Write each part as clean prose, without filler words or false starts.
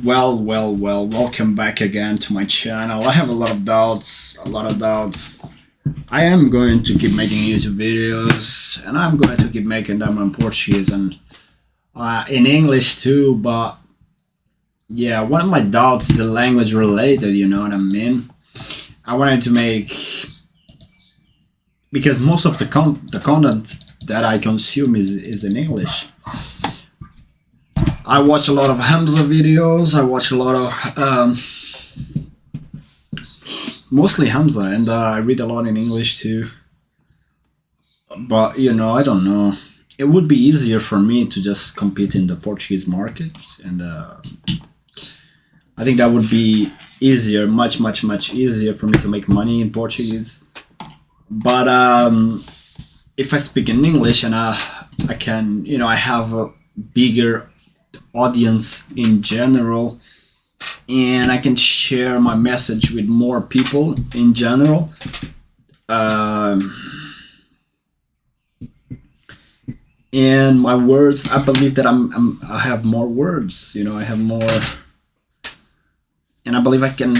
Well, welcome back again to my channel. I have a lot of doubts. I am going to keep making YouTube videos, and I'm going to keep making them in Portuguese and in English too, but yeah, one of my doubts is the language related, you know what I mean? I wanted to make, because most of the content that I consume is in English. I watch a lot of Hamza videos. I watch a lot of mostly Hamza, and I read a lot in English too. But I don't know. It would be easier for me to just compete in the Portuguese market, and I think that would be easier, much easier for me to make money in Portuguese. But if I speak in English and I can, I have a bigger audience in general, and I can share my message with more people in general. Um, and my words, I believe that I have more words. I have more, and I believe I can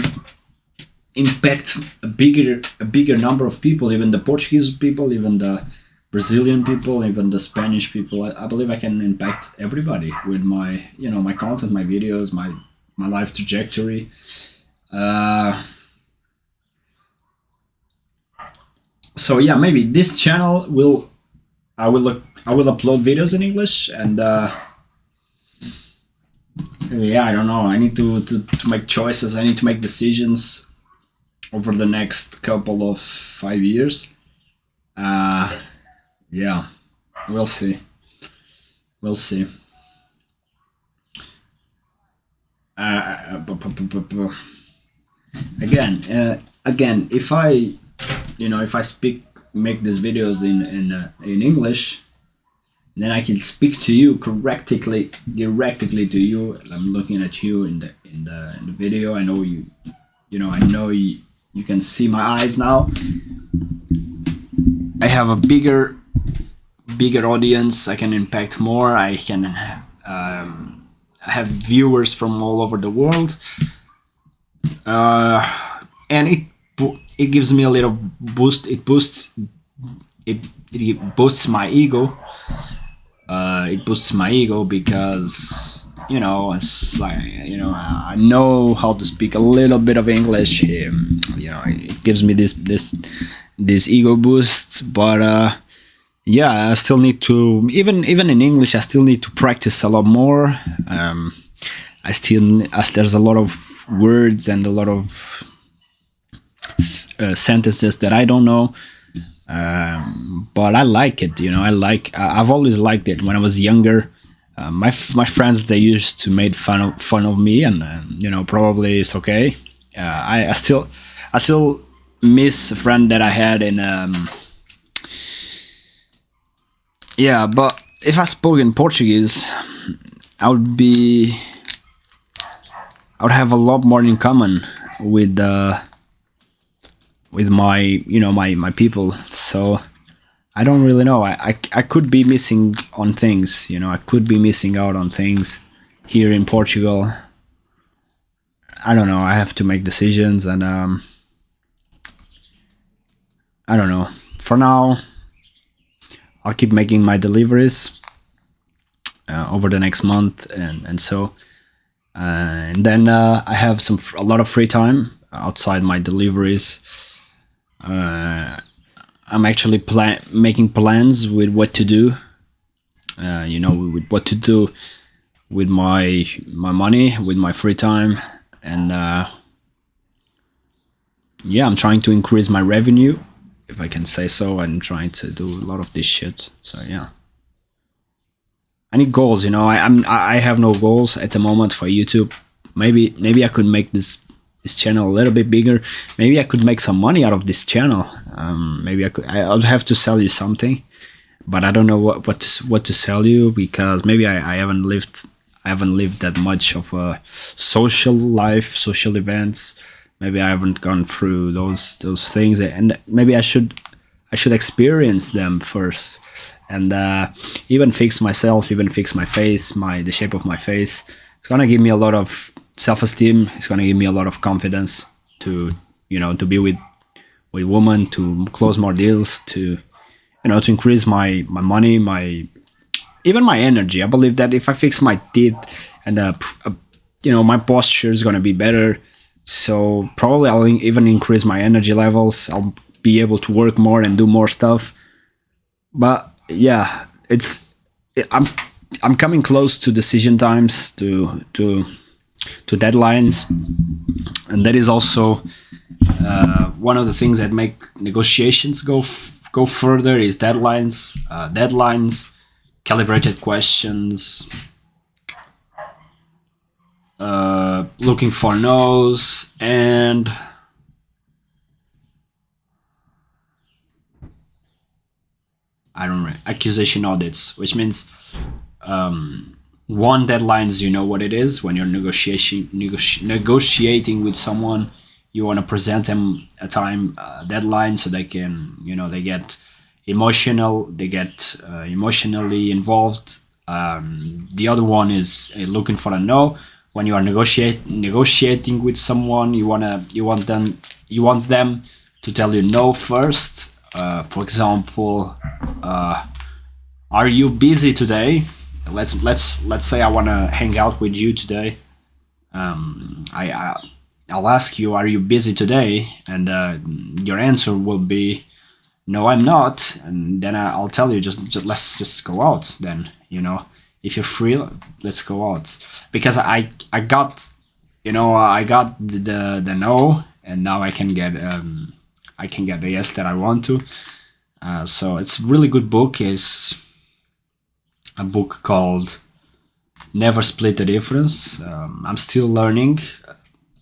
impact a bigger number of people, even the Portuguese people, even the Brazilian people, even the Spanish people. I believe I can impact everybody with my my content, my videos, my life trajectory. Uh, so yeah, maybe this channel will I will upload videos in English, and yeah, I don't know. I need to make choices. I need to make decisions over the next couple of 5 years. Uh, yeah, we'll see. We'll see. Again, if I speak, make these videos in English, then I can speak to you correctly, directly to you. I'm looking at you in the video. I know you. I know you can see my eyes now. I have a bigger audience. I can impact more. I can I have viewers from all over the world, and it gives me a little boost. It boosts my ego. It boosts my ego because it's like I know how to speak a little bit of English. It gives me this ego boost, but yeah, I still need to, even in English, I still need to practice a lot more. As there's a lot of words and a lot of sentences that I don't know. But I like it. I've always liked it. When I was younger, my friends, they used to make fun of me, and probably it's okay. I still miss a friend that I had in. Yeah, but if I spoke in Portuguese, I would be. I would have a lot more in common with my people. So I don't really know. I could be missing on things. I could be missing out on things here in Portugal. I don't know. I have to make decisions, and I don't know. For now, I'll keep making my deliveries over the next month, and so and then I have a lot of free time outside my deliveries. I'm actually making plans with what to do. With what to do with my money, with my free time, and yeah, I'm trying to increase my revenue, if I can say so. I'm trying to do a lot of this shit. So yeah, I need goals. I have no goals at the moment for YouTube. Maybe I could make this channel a little bit bigger. Maybe I could make some money out of this channel. Maybe I'll have to sell you something, but I don't know what to sell you, because maybe I haven't lived that much of a social life, social events. Maybe I haven't gone through those things, and maybe I should experience them first, and even fix myself, even fix my face, the shape of my face. It's gonna give me a lot of self-esteem. It's gonna give me a lot of confidence to, to be with women, to close more deals, to, to increase my money, my even my energy. I believe that if I fix my teeth and my posture is gonna be better. So probably I'll even increase my energy levels. I'll be able to work more and do more stuff. But yeah, I'm coming close to decision times, to deadlines, and that is also one of the things that make negotiations go further is deadlines, calibrated questions, looking for no's, and I don't know, accusation audits, which means one, deadlines, you know what it is. When you're negotiating with someone, you want to present them a time deadline so they can, they get emotionally involved. The other one is looking for a no. When you are negotiating with someone, you want them to tell you no first. For example, are you busy today? Let's say I want to hang out with you today. I'll ask you, are you busy today? And your answer will be, no, I'm not. And then I'll tell you, just let's just go out. Then, if you're free, let's go out. Because I got, I got the no, and now I can get the yes that I want to. So it's a really good book. It's a book called Never Split the Difference. I'm still learning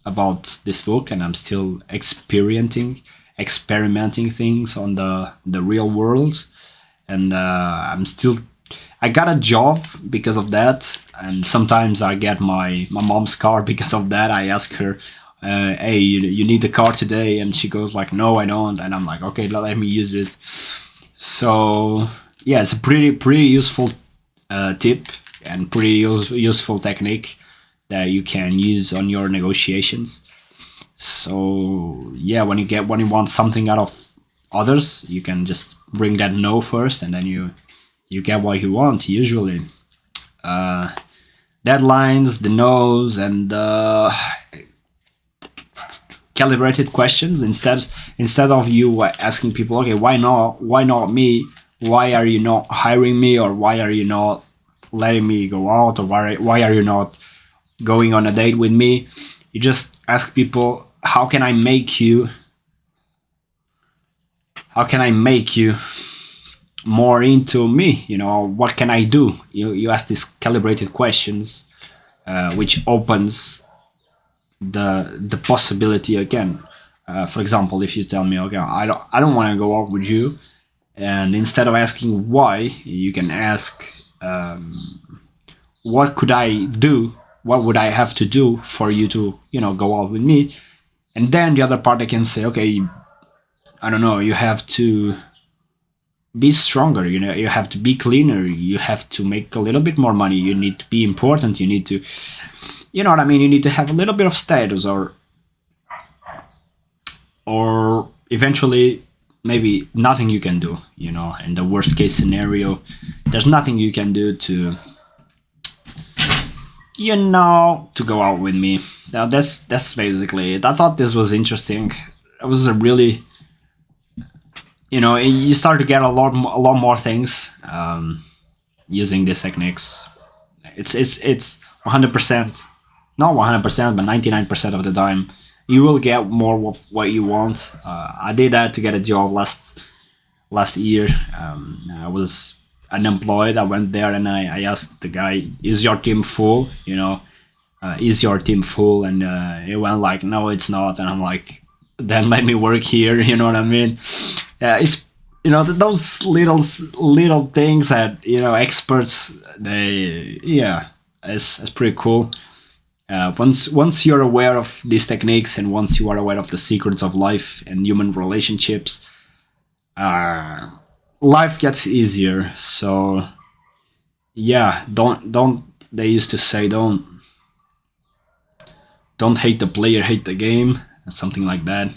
about this book, and I'm still experimenting things on the real world. And I got a job because of that, and sometimes I get my mom's car because of that. I ask her, hey, you need the car today? And she goes like, no, I don't. And I'm like, okay, let me use it. So yeah, it's a pretty useful tip and pretty useful technique that you can use on your negotiations. So yeah, when you want something out of others, you can just bring that no first, and then you get what you want usually. Deadlines, the no's, and calibrated questions. Instead of you asking people, okay, why not me? Why are you not hiring me? Or why are you not letting me go out? Or why are you not going on a date with me? You just ask people, how can I make you more into me? What can I do? You ask these calibrated questions, which opens the possibility again. For example, if you tell me, okay, I don't want to go out with you, and instead of asking why, you can ask, what could I do? What would I have to do for you to, go out with me? And then the other part, I can say, okay, I don't know, you have to be stronger, you have to be cleaner, you have to make a little bit more money, you need to be important, you need to, you know what I mean, you need to have a little bit of status, or eventually maybe nothing you can do, in the worst case scenario, there's nothing you can do to to go out with me. Now that's basically it. I thought this was interesting. It was a really, you start to get a lot more things using these techniques. It's 100%, not 100%, but 99% of the time, you will get more of what you want. I did that to get a job last year. I was unemployed. I went there and I asked the guy, "Is your team full? Is your team full?" And he went like, "No, it's not." And I'm like, "Then let me work here." You know what I mean? It's those little things that experts it's pretty cool. Once you're aware of these techniques, and once you are aware of the secrets of life and human relationships, life gets easier. So yeah, don't they used to say, don't don't hate the player, hate the game, something like that.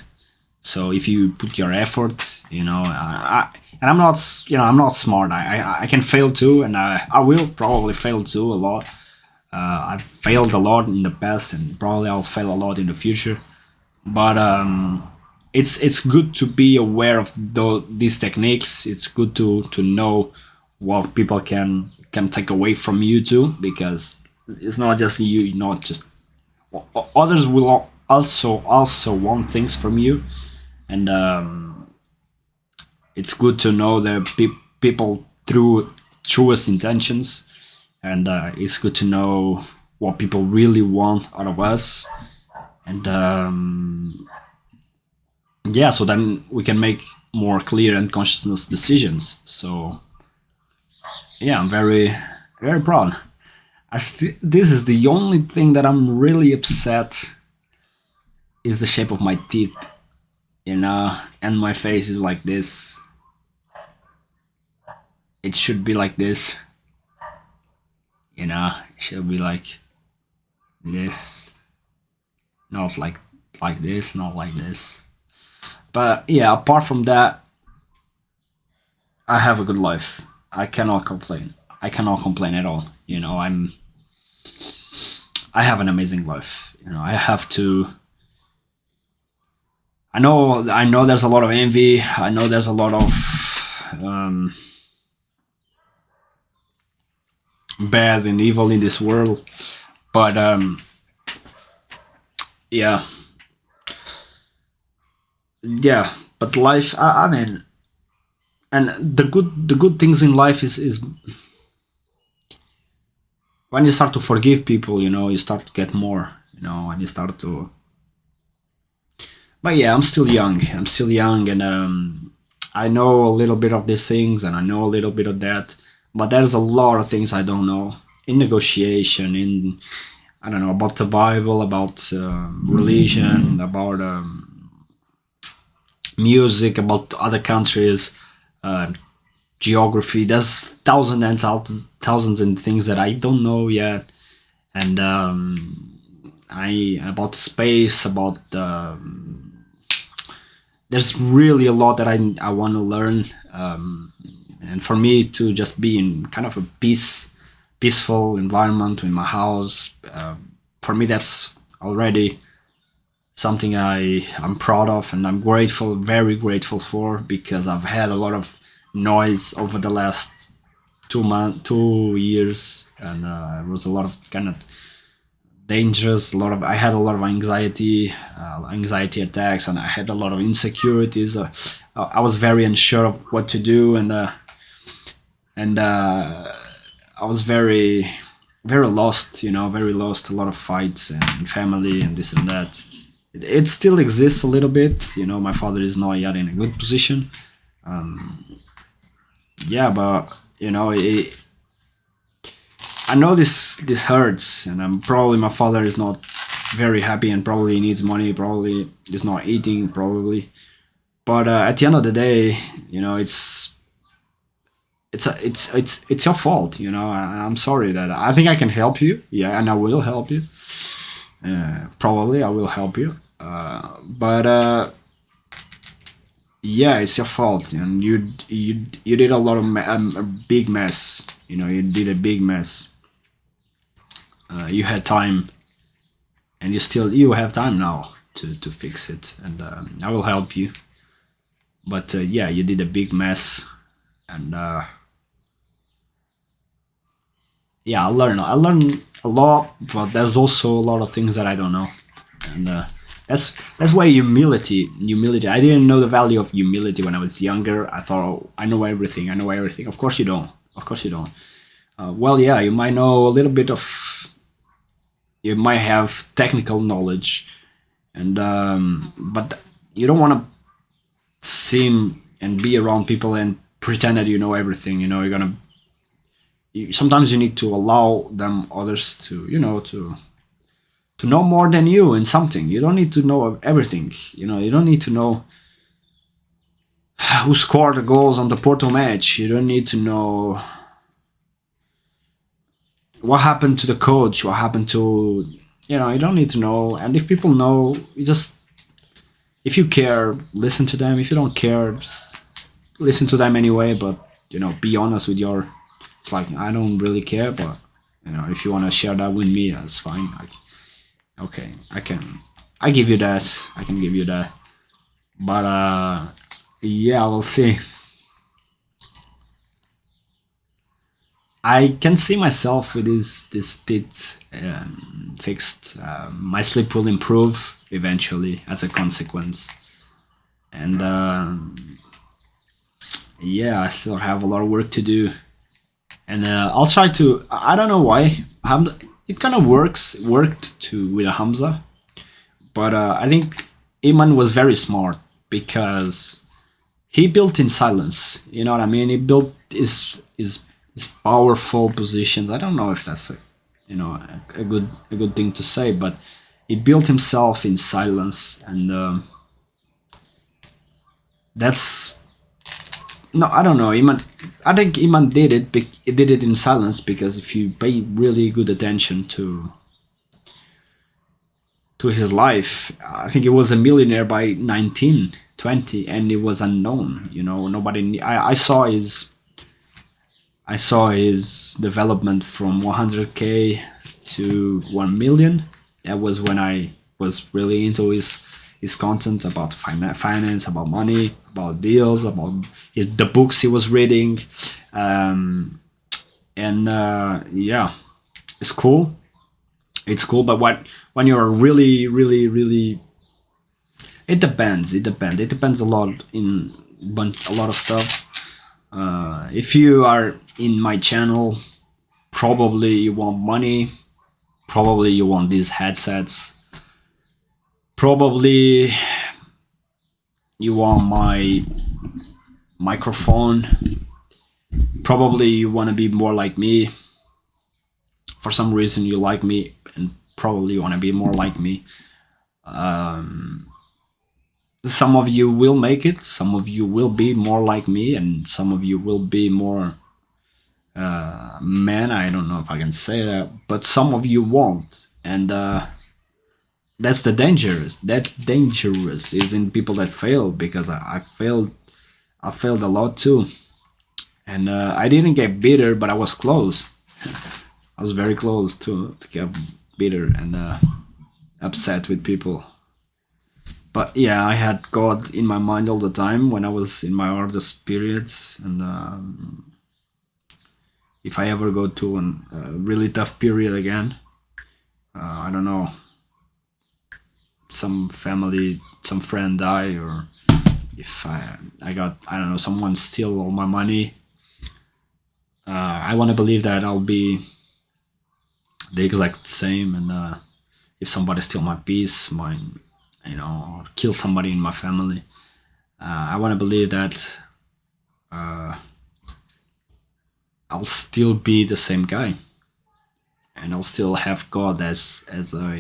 So if you put your effort, and I'm not, I'm not smart. I can fail too, and I will probably fail too a lot. I've failed a lot in the past, and probably I'll fail a lot in the future. But it's good to be aware of these techniques. It's good to know what people can take away from you too, because it's not just you, not just others will also want things from you, and it's good to know the people through truest intentions, and it's good to know what people really want out of us, and yeah, so then we can make more clear and consciousness decisions. So yeah, I'm very proud. This is the only thing that I'm really upset is the shape of my teeth, and my face is like this. It should be like this, it should be like this, not like this, not like this. But yeah, apart from that, I have a good life. I cannot complain. I cannot complain at all. I have an amazing life. I have to. I know. There's a lot of envy. I know there's a lot of bad and evil in this world. But yeah, yeah. But life. I mean, and the good things in life is when you start to forgive people. You start to get more. And you start to. But yeah, I'm still young. I'm still young, and I know a little bit of these things, and I know a little bit of that. But there's a lot of things I don't know in negotiation, in I don't know about the Bible, about religion, about music, about other countries, uh, geography. There's thousands and things that I don't know yet, and I about space, about there's really a lot that I want to learn, and for me to just be in kind of a peaceful environment in my house, for me that's already something I'm proud of, and I'm grateful, very grateful for, because I've had a lot of noise over the last 2 years, and it was a lot of kind of dangerous. I had a lot of anxiety attacks, and I had a lot of insecurities. I was very unsure of what to do, and I was very lost. Very lost. A lot of fights and family and this and that. It still exists a little bit. My father is not yet in a good position. Yeah, but I know this hurts, and I'm probably my father is not very happy, and probably needs money. Probably is not eating. Probably, but at the end of the day, it's your fault. I'm sorry that I think I can help you. Yeah, and I will help you. Probably I will help you. But yeah, it's your fault, and you did a lot of a big mess. You did a big mess. You had time, and you have time now to fix it, and I will help you. But yeah, you did a big mess, and yeah, I learn a lot, but there's also a lot of things that I don't know, and that's why humility. I didn't know the value of humility when I was younger. I thought, oh, I know everything. I know everything. Of course you don't. Of course you don't. Well, yeah, you might know a little bit of. You might have technical knowledge, and but you don't want to seem and be around people and pretend that you know everything. You're gonna. Sometimes you need to allow them others to know more than you in something. You don't need to know everything. You don't need to know who scored the goals on the Porto match. You don't need to know what happened to the coach, what happened to You know, you don't need to know. And if people know, you just, if you care, listen to them. If you don't care, just listen to them anyway. But you know, be honest with your. It's like I don't really care, but you know, if you want to share that with me, that's fine. Like, okay, I can. I give you that. I can give you that. But yeah, we'll see. I can see myself with this teeth fixed. My sleep will improve eventually as a consequence, and yeah, I still have a lot of work to do, and I'll try to. I don't know why. It kind of worked to with a Hamza, but I think Iman was very smart because he built in silence. You know what I mean? He built his powerful positions. I don't know if that's you know a good thing to say, but he built himself in silence, and that's no, I don't know. Iman, I think Iman did it. He did it in silence because if you pay really good attention to his life, I think he was a millionaire by 19, 20, and it was unknown. You know, nobody. I saw his development from 100K to 1 million. That was when I was really into his content about finance, about money, about deals, about the books he was reading, um, and yeah, it's cool. It's cool, but when you're really, really, really, it depends. It depends. It depends a lot in a lot of stuff. If you are in my channel, probably you want money, probably you want these headsets, probably you want my microphone, probably you want to be more like me. For some reason you like me, and probably you want to be more like me. um, some of you will make it, some of you will be more like me, and some of you will be more man, I don't know if I can say that, but some of you won't, and that's the dangerous. That dangerous is in people that fail, because I failed. I failed a lot too, and I didn't get bitter, but I was close. I was very close to get bitter and upset with people. But yeah, I had God in my mind all the time when I was in my hardest periods, and if I ever go to a really tough period again, I don't know, some family, some friend die, or if I got, I don't know, someone steal all my money, I want to believe that I'll be the exact same. And if somebody steal my peace, my, you know, or kill somebody in my family, I want to believe that uh, I'll still be the same guy, and I'll still have God as a,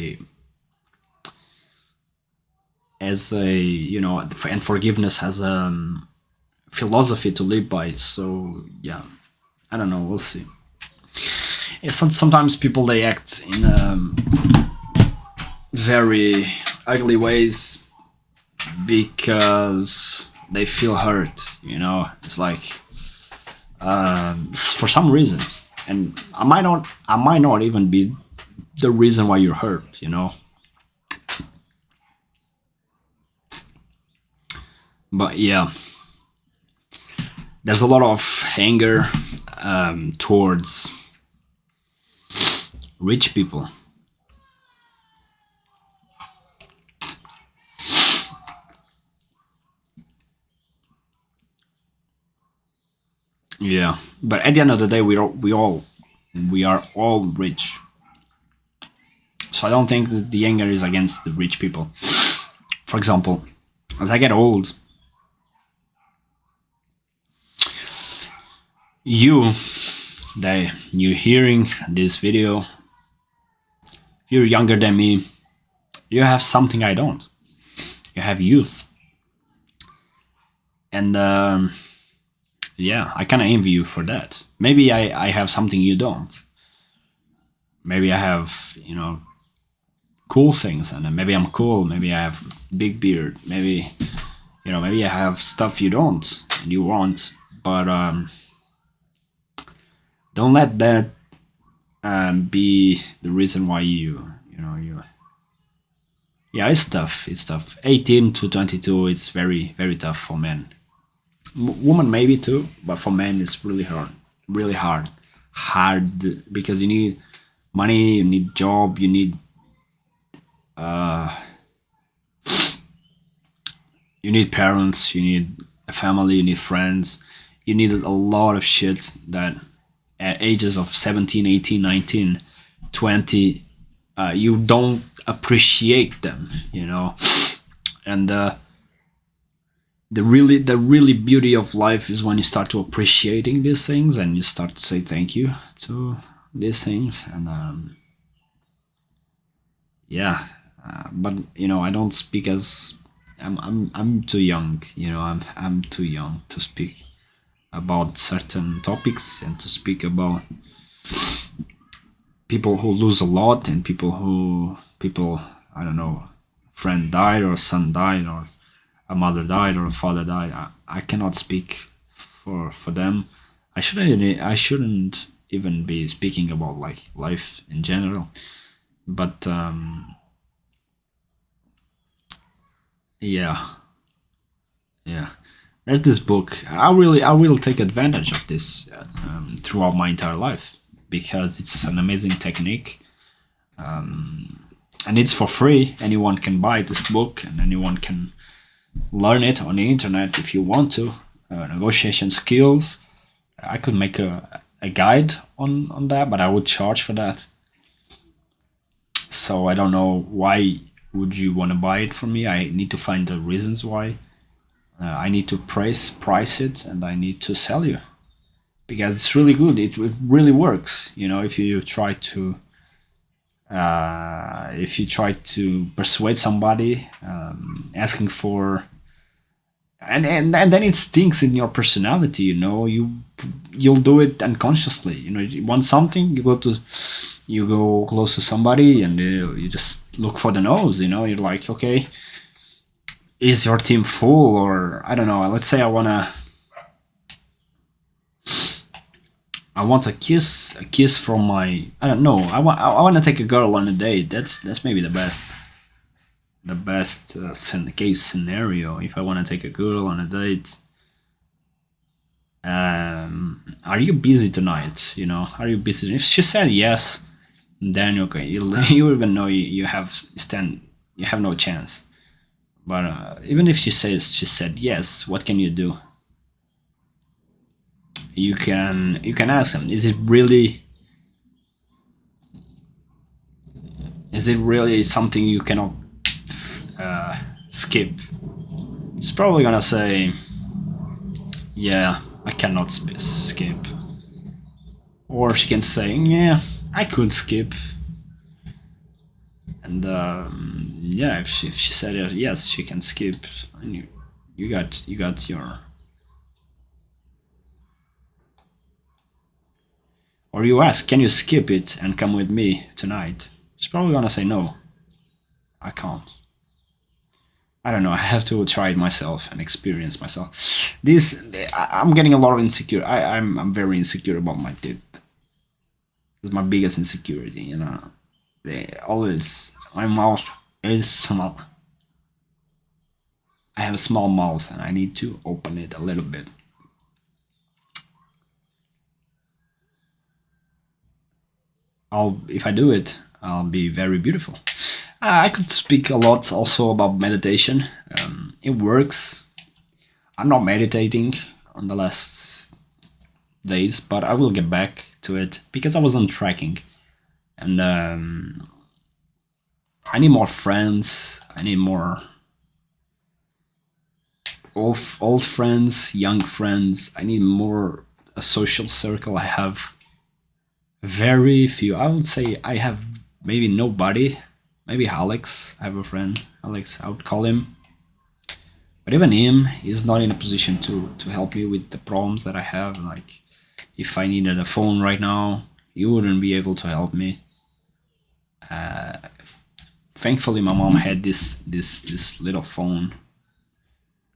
you know, and forgiveness as a philosophy to live by. So yeah, I don't know. We'll see. Yeah, sometimes people, they act in very ugly ways because they feel hurt. You know, it's like for some reason, and I might not even be the reason why you're hurt. You know, but yeah, there's a lot of anger towards rich people. Yeah, but at the end of the day, we are all rich. So I don't think that the anger is against the rich people. For example, as I get old, you, that you're hearing this video, if you're younger than me, you have something I don't. You have youth, and yeah, I kind of envy you for that. Maybe I have something you don't. Maybe I have, you know, cool things, and then maybe I'm cool, maybe I have big beard, maybe maybe I have stuff you don't and you want, but don't let that be the reason why you yeah, it's tough. It's tough. 18 to 22, it's very, very tough for men. Woman maybe too, but for men it's really hard. Really hard. Hard because you need money, you need job, you need uh you need parents, you need a family, you need friends, you need a lot of shit that at ages of 17, 18, 19, 20, you don't appreciate them, and the really beauty of life is when you start to appreciating these things and you start to say thank you to these things, and yeah, but I don't speak as I'm too young, I'm too young to speak about certain topics and to speak about people who lose a lot and people I don't know, friend died or son died or a mother died or a father died. I cannot speak for them. I shouldn't even be speaking about like life in general. But yeah, yeah. There's this book. I will take advantage of this throughout my entire life because it's an amazing technique, and it's for free. Anyone can buy this book and anyone can learn it on the internet if you want to. Negotiation skills. I could make a guide on that, but I would charge for that. So I don't know why would you want to buy it from me. I need to find the reasons why. I need to price it, and I need to sell you because it's really good. It really works. If you try to persuade somebody, asking for, and then it stinks in your personality. You'll do it unconsciously. You want something, you go close to somebody, and you just look for the nose. You're like, okay, is your team full? Or I don't know, let's say I want a kiss from my, I don't know, I want to take a girl on a date. That's maybe the best case scenario. If I want to take a girl on a date, are you busy tonight? Are you busy? If she said yes, then okay, you even know you have no chance. But even if she said yes, what can you do? You can ask them, is it really something you cannot skip? She's probably gonna say, yeah, I cannot skip. Or she can say, yeah, I could skip. And yeah, if she said yes, she can skip, and you got your. Or you ask, can you skip it and come with me tonight? She's probably gonna say no, I can't. I don't know. I have to try it myself and experience myself. I'm getting a lot of insecure. I'm very insecure about my teeth. It's my biggest insecurity. They always, my mouth is small. I have a small mouth and I need to open it a little bit. If I do it, I'll be very beautiful. I could speak a lot also about meditation. It works. I'm not meditating on the last days, but I will get back to it because I wasn't tracking, and I need more friends. I need more old friends, young friends. I need more a social circle. I have very few. I would say I have maybe nobody. Maybe Alex. I have a friend, Alex. I would call him. But even him is not in a position to help me with the problems that I have. Like, if I needed a phone right now, he wouldn't be able to help me. thankfully my mom had this little phone.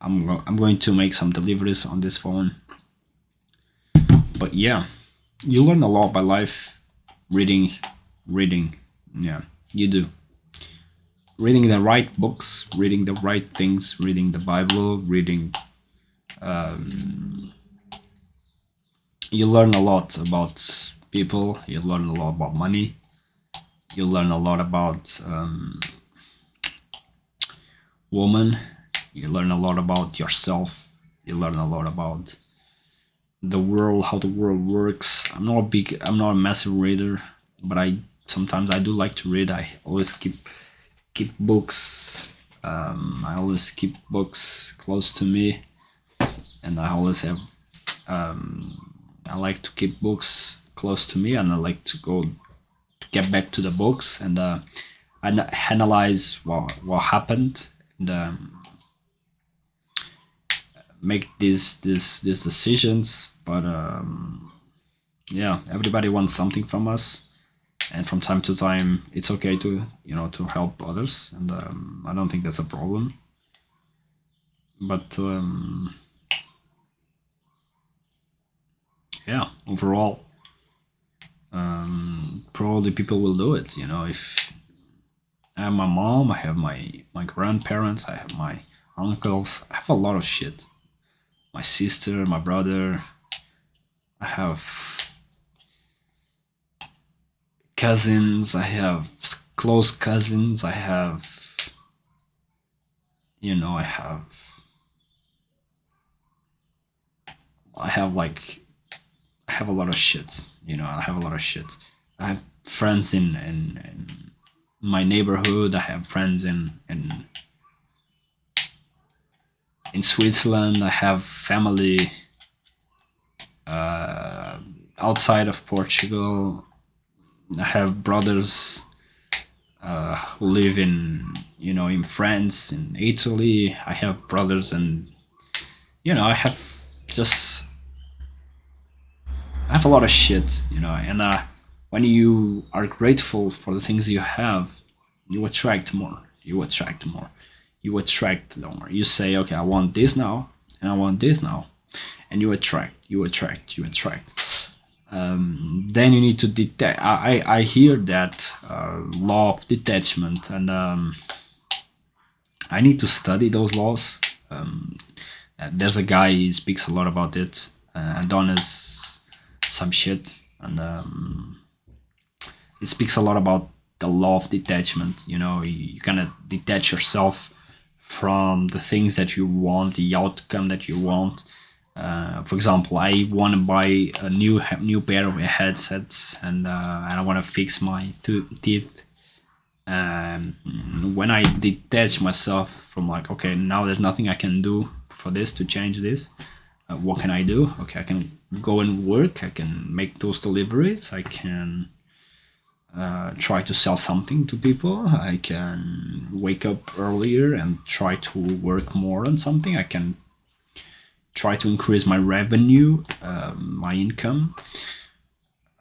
I'm going to make some deliveries on this phone. But yeah, you learn a lot by life, reading, reading. Yeah, you do. Reading the right books, reading the right things, reading the Bible, reading. You learn a lot about people. You learn a lot about money. You learn a lot about woman. You learn a lot about yourself. You learn a lot about the world, how the world works. I'm not a massive reader, but I do like to read. I always keep books. I always keep books close to me, and I always have. I like to keep books close to me, and I like to go to get back to the books and analyze what happened and make these decisions. But yeah, everybody wants something from us, and from time to time it's okay to to help others, and I don't think that's a problem. But yeah, overall, probably people will do it. If I have my mom, I have my grandparents, I have my uncles, I have a lot of shit. My sister, my brother, I have cousins, I have close cousins, I have, I have like, I have a lot of shit. I have a lot of shit. I have friends in my neighborhood. I have friends in Switzerland. I have family outside of Portugal. I have brothers who live in France, in Italy. I have brothers, and I have just I have a lot of shit, and when you are grateful for the things you have, you attract more. You attract more. You attract more. You say, okay, I want this now, and I want this now, and you attract. You attract. You attract. Then you need to detach. I hear that law of detachment, and I need to study those laws. There's a guy, he speaks a lot about it, Adonis some shit, and it speaks a lot about the law of detachment. You kind of detach yourself from the things that you want, the outcome that you want. For example, I want to buy a new pair of headsets, and I want to fix my teeth. When I detach myself from, like, okay, now there's nothing I can do for this to change this. What can I do? Okay, I can go and work. I can make those deliveries. I can try to sell something to people. I can wake up earlier and try to work more on something. I can try to increase my revenue, my income.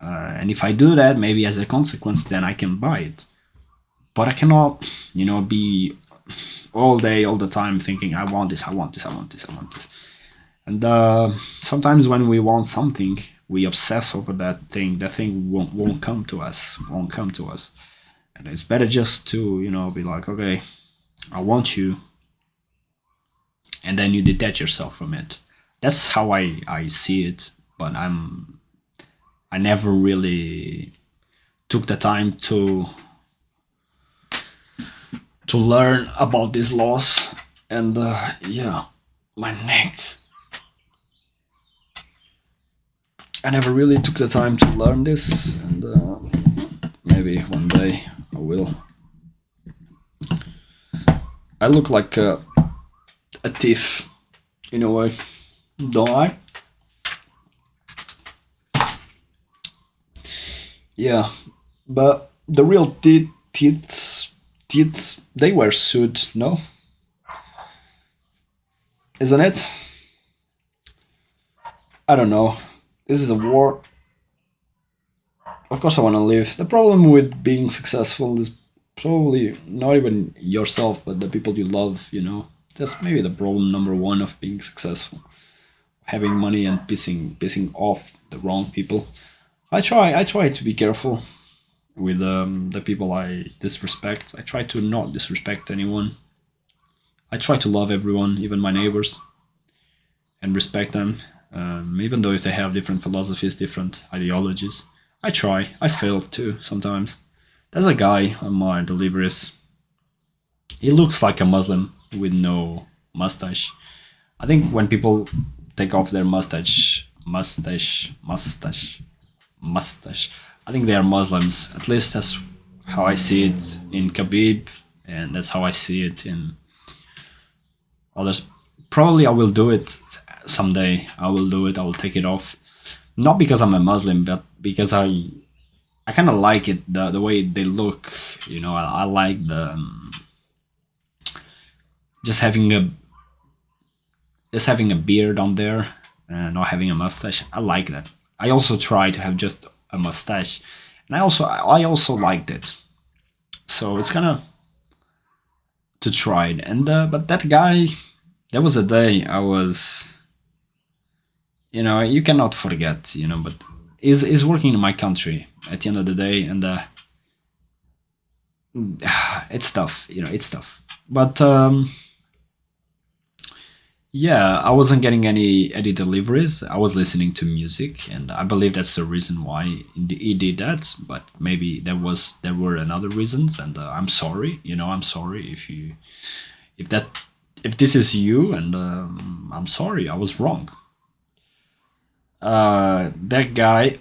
And if I do that, maybe as a consequence, then I can buy it. But I cannot, be all day, all the time thinking, I want this, I want this, I want this, I want this. And sometimes when we want something, we obsess over that thing. That thing won't come to us, won't come to us. And it's better just to, be like, okay, I want you. And then you detach yourself from it. That's how I see it. But I never really took the time to learn about these laws. And yeah, my neck. I never really took the time to learn this, and maybe one day I will. I look like a thief in a way, don't I? Yeah, but the real teeth, they wear suit, no? Isn't it? I don't know. This is a war. Of course, I want to live. The problem with being successful is Probably not even yourself, but the people you love. That's maybe the problem number one of being successful: having money and pissing off the wrong people. I try to be careful with the people I disrespect. I try to not disrespect anyone. I try to love everyone, even my neighbors, and respect them, even though if they have different philosophies, different ideologies. I try. I fail too sometimes. There's a guy on my deliveries. He looks like a Muslim with no mustache. I think when people take off their mustache, I think they are Muslims. At least that's how I see it in Khabib, and that's how I see it in others. Probably I will do it someday. I will do it. I will take it off. Not because I'm a Muslim, but because I kind of like it, the way they look. I like the just having a just having a beard on there and not having a mustache. I like that. I also try to have just a mustache, and I also liked it. So it's kind of to try it. And but that guy, there was a day I was, you cannot forget, but is working in my country at the end of the day, and it's tough, it's tough. But yeah, I wasn't getting any deliveries. I was listening to music, and I believe that's the reason why he did that. But maybe there were another reasons, and I'm sorry. I'm sorry if that if this is you, and I'm sorry. I was wrong. That guy,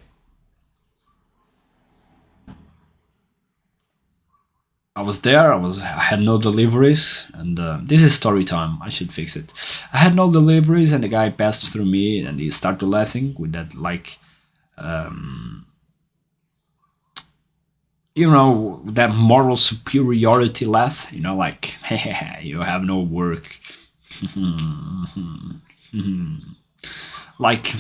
I was there. I had no deliveries, and this is story time. I should fix it. I had no deliveries, and the guy passed through me, and he started laughing with that, like, that moral superiority laugh. Like, hey, you have no work. Like,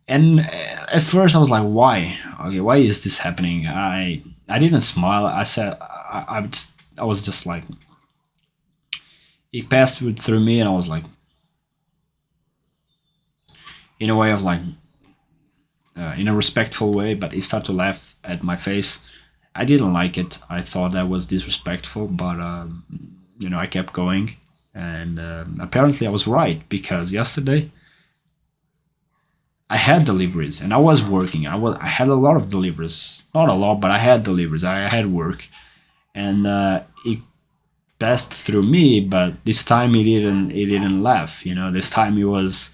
and at first I was like, why? Okay, why is this happening? I didn't smile. I said, I was just like, he passed through me, and I was like, in a way of like, in a respectful way, but he started to laugh at my face. I didn't like it. I thought that was disrespectful, but I kept going, and apparently I was right, because yesterday I had deliveries and I was working. I had a lot of deliveries, not a lot, but I had deliveries. I had work, and it passed through me. But this time he didn't laugh. This time he was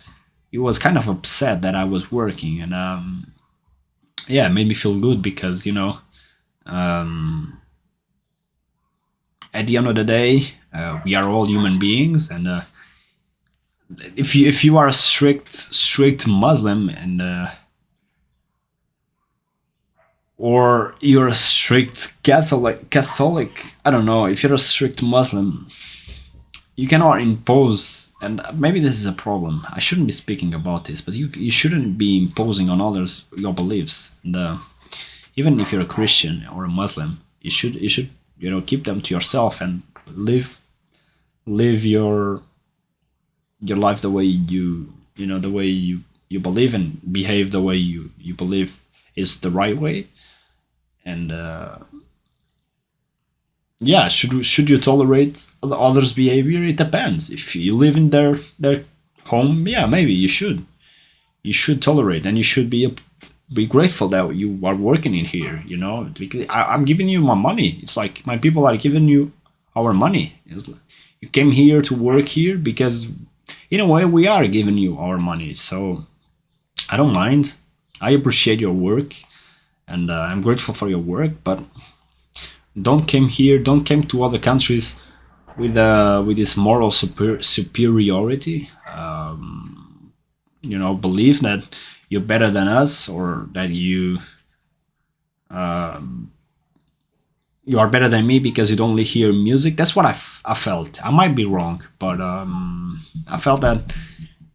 kind of upset that I was working, and yeah, it made me feel good, because um, at the end of the day, we are all human beings, and if you are a strict Muslim, and or you're a strict Catholic, I don't know. If you're a strict Muslim, you cannot impose, and maybe this is a problem. I shouldn't be speaking about this, but you shouldn't be imposing on others your beliefs. And even if you're a Christian or a Muslim, you should keep them to yourself, and live your life the way the way you believe, and behave the way you believe is the right way. And yeah, should you tolerate others' behavior? It depends. If you live in their home, yeah, maybe you should tolerate, and you should be grateful that you are working in here. Because I'm giving you my money. It's like my people are giving you our money. It's like, you came here to work here, because in a way we are giving you our money. So I don't mind. I appreciate your work, and I'm grateful for your work. But don't came to other countries with this moral superiority. Believe that you're better than us, or that you are better than me because you don't only hear music. That's what I felt. I might be wrong, but I felt that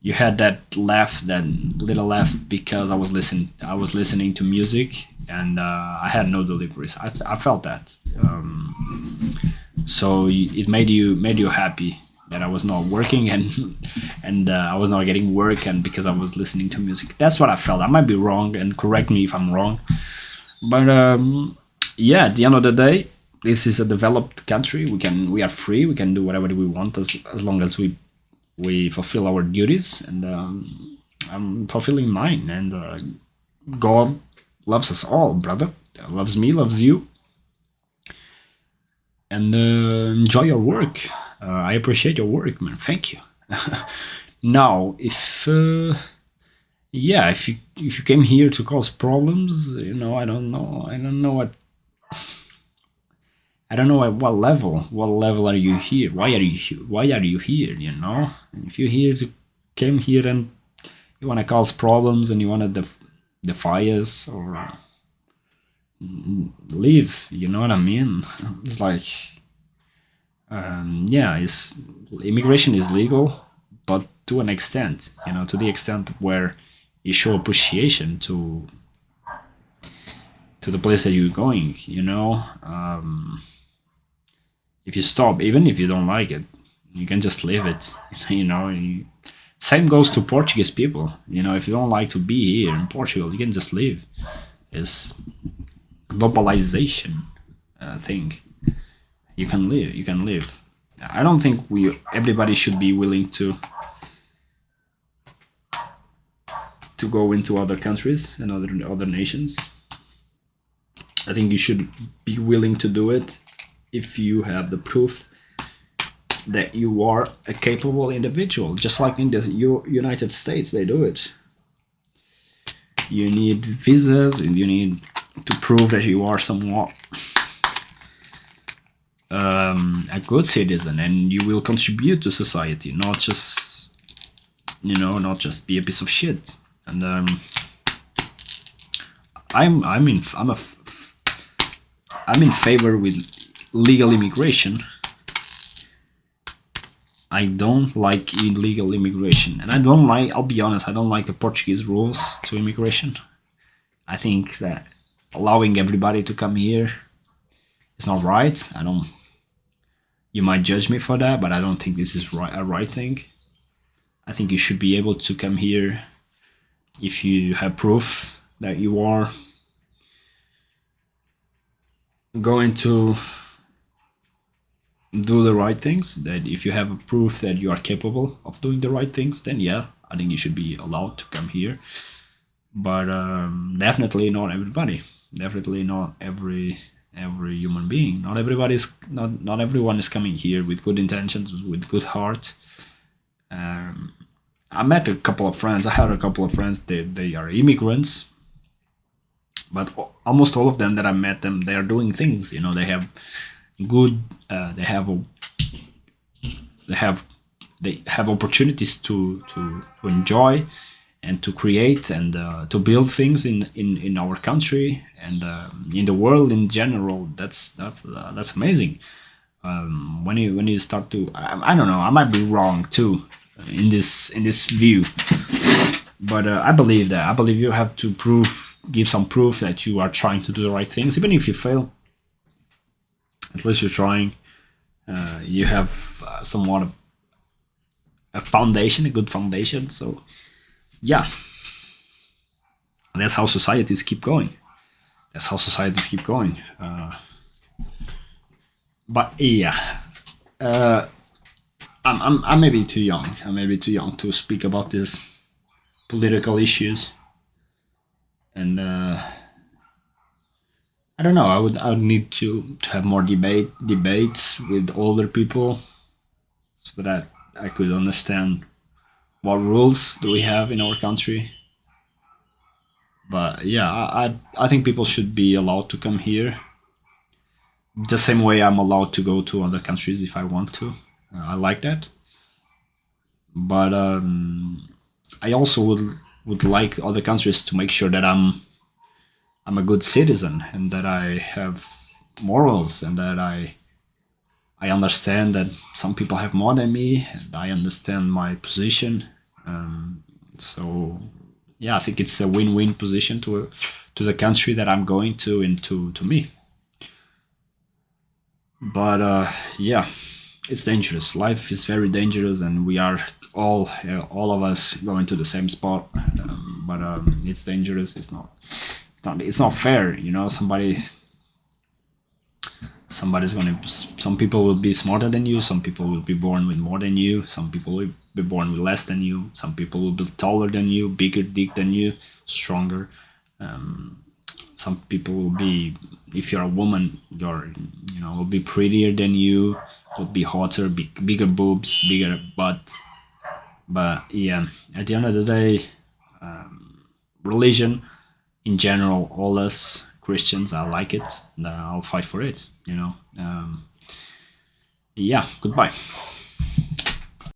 you had that laugh, that little laugh, because I was listening to music, and I had no deliveries. I felt that. So it made you happy that I was not working, and I was not getting work, and because I was listening to music. That's what I felt. I might be wrong, and correct me if I'm wrong. But yeah, at the end of the day, this is a developed country. We are free. We can do whatever we want, as long as we fulfill our duties, and I'm fulfilling mine. And God loves us all, brother. Loves me, loves you, and enjoy your work. I appreciate your work, man. Thank you. Now, if yeah, if you came here to cause problems, I don't know at what level. What level are you here? Why are you here? If you're here to came here and you want to cause problems and you want to defy us, or leave. You know what I mean? It's like, yeah, it's immigration is legal, but to an extent, to the extent where you show appreciation to the place that you're going. If you stop, even if you don't like it, you can just leave it. Same goes to Portuguese people. If you don't like to be here in Portugal, you can just leave. It's globalization thing. You can live. You can live. I don't think everybody should be willing to go into other countries and other nations. I think you should be willing to do it if you have the proof that you are a capable individual. Just like in the United States, they do it. You need visas, and you need to prove that you are somewhat a good citizen, and you will contribute to society, not just be a piece of shit. And I'm in favor with legal immigration. I don't like illegal immigration, and I'll be honest, I don't like the Portuguese rules to immigration. I think that allowing everybody to come here is not right. You might judge me for that, but I don't think this is a right thing. I think you should be able to come here if you have proof that you are going to do the right things, that if you have a proof that you are capable of doing the right things, then yeah, I think you should be allowed to come here. But definitely not everybody. Definitely not every human being. Not everyone is coming here with good intentions, with good heart. I met a couple of friends. I had a couple of friends. They are immigrants, but almost all of them that I met them, they are doing things. They have good. They have opportunities to enjoy and to create and to build things in our country and in the world in general. That's amazing. When you start to, I don't know, I might be wrong too in this view, but I believe you have to give some proof that you are trying to do the right things, even if you fail. At least you're trying. You have somewhat a foundation, a good foundation. So yeah, that's how societies keep going. But yeah, I'm maybe too young. I'm maybe too young to speak about these political issues, and I don't know. I would need to have more debates with older people, so that I could understand what rules do we have in our country. But yeah, I think people should be allowed to come here the same way I'm allowed to go to other countries if I want to. I like that, but I also would like other countries to make sure that I'm a good citizen and that I have morals and that I understand that some people have more than me, and I understand my position So yeah, I think it's a win-win position to the country that I'm going to and to me. But yeah, it's dangerous. Life is very dangerous, and we are all of us going to the same spot. But it's dangerous. It's not fair. Somebody's gonna. Some people will be smarter than you. Some people will be born with more than you. Some people will be born with less than you. Some people will be taller than you, bigger dick than you, stronger. Some people will be, if you're a woman, will be prettier than you, will be hotter, bigger boobs, bigger butt. But yeah, at the end of the day, religion in general, all us Christians, I like it, and I'll fight for it. Yeah, goodbye.